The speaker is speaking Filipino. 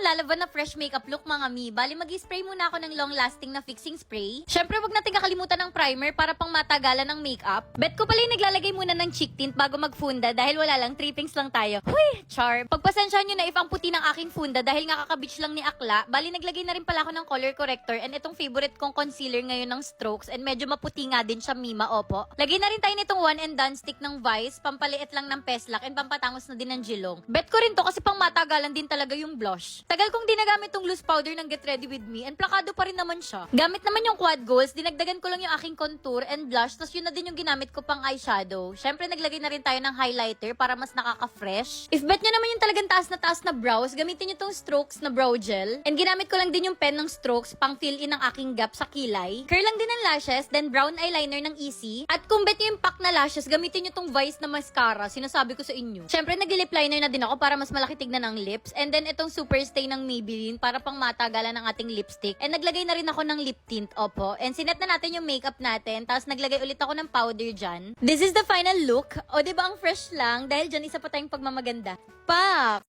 lalaban na fresh makeup look mga mi. Bali mag-spray muna ako ng long-lasting na fixing spray. Syempre wag natin kakalimutan ng primer para pang matagalan ng makeup. Bet ko pala yung naglalagay muna ng cheek tint bago magfunda dahil wala lang, trippings lang tayo. Huy, char. Pagpasensyahan nyo na if ang puti ng aking funda dahil nga kakabitch lang ni Akla. Bali naglagay na rin pala ako ng color corrector and itong favorite kong concealer ngayon ng Strokes and medyo maputi nga din siya, Mima, opo. Lagay na rin tayo nitong one and done stick ng Vice, pampaliit lang ng Peslak and pampatangos na din ng Jilong. Bet ko rin to kasi pang matagalan din talaga yung blush. Tagal kong dinagamit tong loose powder ng Get Ready With Me and plakado pa rin naman siya. Gamit naman yung quad goals, dinagdagan ko lang yung aking contour and blush, tas yun na din yung ginamit ko pang eyeshadow. Syempre naglagay na rin tayo ng highlighter para mas nakaka-fresh. If bet nyo naman yung talagang taas na brows, gamitin nyo tong Strokes na brow gel. And ginamit ko lang din yung pen ng Strokes pang fill in ang aking gap sa kilay. Curl lang din ang lashes, then brown eyeliner ng Easy. At kung bet nyo yung pack na lashes, gamitin nyo tong Vice na mascara, sinasabi ko sa inyo. Syempre nag-lip liner na din ako para mas malaki tignan ng lips. And then itong Super Stay ng Maybelline para pang matagalan ng ating lipstick. And naglagay na rin ako ng lip tint, opo. And sinet na natin yung makeup natin, tapos naglagay ulit ako ng powder dyan. This is the final look. O diba ang fresh lang? Dahil dyan isa pa tayong pagmamaganda. Pak!